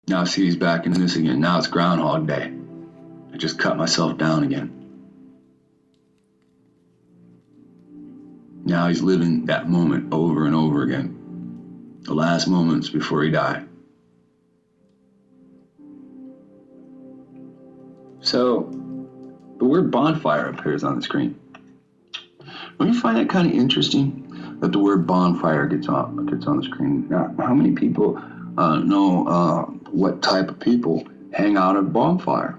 Now see, he's back in this again. Now it's Groundhog Day. I just cut myself down again. Now he's living that moment over and over again. The last moments before he died. So, the word bonfire appears on the screen. Don't you find that kind of interesting that the word bonfire gets on the screen? Now, how many people know what type of people hang out at a bonfire?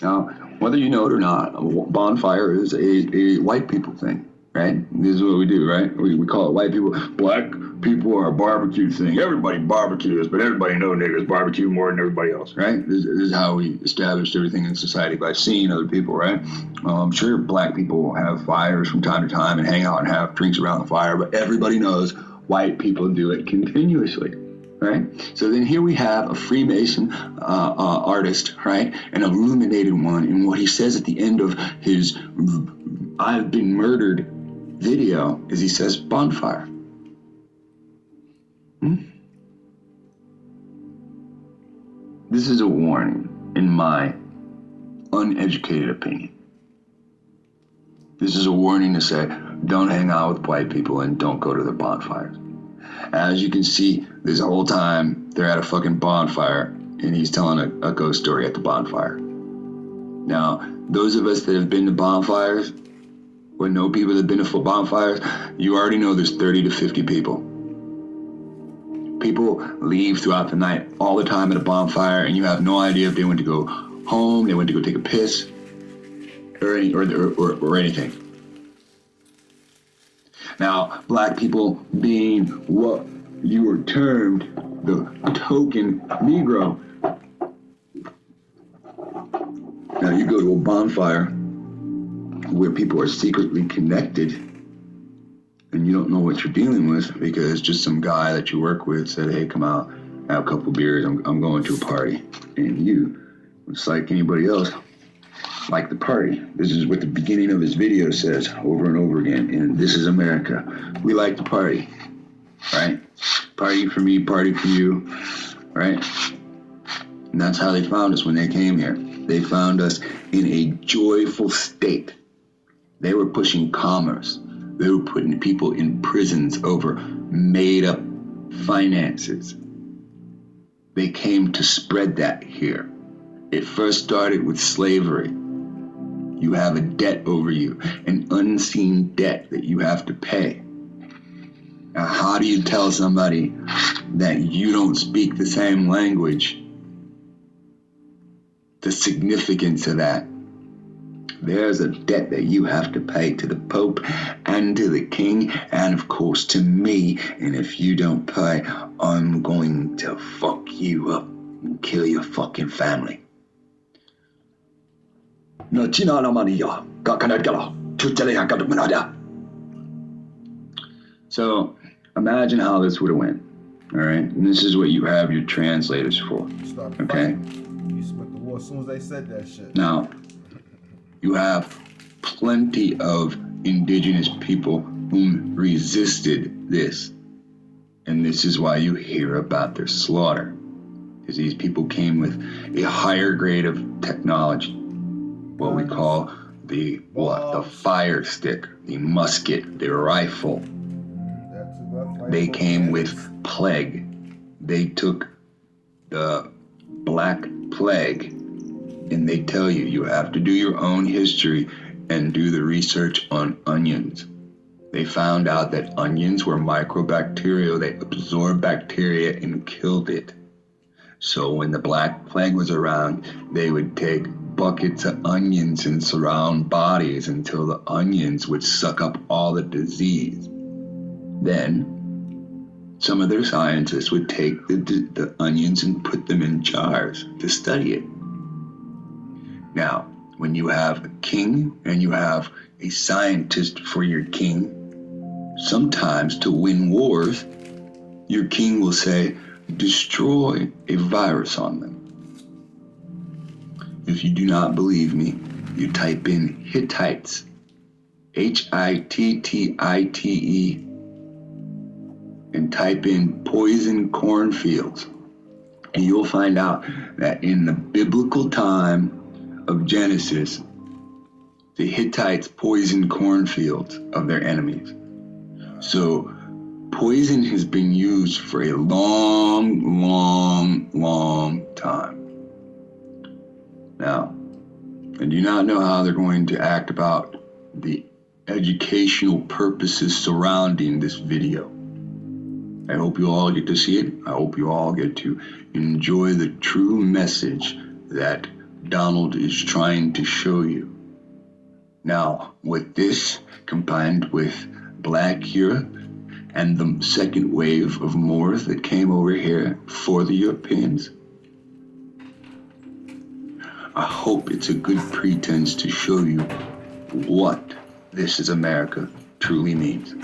Now, whether you know it or not, a bonfire is a white people thing, right? This is what we do, right? We call it white people. Black people are a barbecue thing. Everybody barbecues, but everybody knows niggas barbecue more than everybody else, right? This is how we established everything in society, by seeing other people, right? I'm sure black people have fires from time to time and hang out and have drinks around the fire, but everybody knows white people do it continuously. Right? So then here we have a Freemason artist, right? An illuminated one. And what he says at the end of his "I've been murdered" video is he says bonfire. This is a warning, in my uneducated opinion. This is a warning to say, don't hang out with white people and don't go to the bonfires. As you can see, this whole time, they're at a fucking bonfire, and he's telling a ghost story at the bonfire. Now, those of us that have been to bonfires, or know people that have been to bonfires, you already know there's 30 to 50 people. People leave throughout the night all the time at a bonfire, and you have no idea if they went to go home, they went to go take a piss, or anything. Now, black people being what you were termed the token Negro. Now, you go to a bonfire where people are secretly connected and you don't know what you're dealing with because just some guy that you work with said, hey, come out, have a couple beers, I'm going to a party. And you, just like anybody else, like the party. This is what the beginning of his video says over and over again. And this is America. We like to party, right? Party for me, party for you, right? And that's how they found us when they came here. They found us in a joyful state. They were pushing commerce. They were putting people in prisons over made up finances. They came to spread that here. It first started with slavery. You have a debt over you, an unseen debt that you have to pay. Now, how do you tell somebody that you don't speak the same language? The significance of that. There's a debt that you have to pay to the Pope and to the King and, of course, to me. And if you don't pay, I'm going to fuck you up and kill your fucking family. So imagine how this would have went. All right, and this is what you have your translators for. Okay. You spent the war as soon as they said that shit. Now, you have plenty of indigenous people who resisted this, and this is why you hear about their slaughter, because these people came with a higher grade of technology. What we call the fire stick, the musket, the rifle. They came with plague. They took the Black Plague, and they tell you have to do your own history and do the research on onions. They found out that onions were microbacterial. They absorbed bacteria and killed it. So when the Black Plague was around, they would take buckets of onions and surround bodies until the onions would suck up all the disease. Then some of their scientists would take the onions and put them in jars to study it. Now, when you have a king and you have a scientist for your king, sometimes to win wars, your king will say, destroy a virus on them. If you do not believe me, you type in Hittites, Hittite, and type in poison cornfields. And you'll find out that in the biblical time of Genesis, the Hittites poisoned cornfields of their enemies. So poison has been used for a long, long, long time. Now, I do not know how they're going to act about the educational purposes surrounding this video. I hope you all get to see it. I hope you all get to enjoy the true message that Donald is trying to show you. Now, with this combined with Black Europe and the second wave of Moors that came over here for the Europeans, I hope it's a good pretense to show you what This Is America truly means.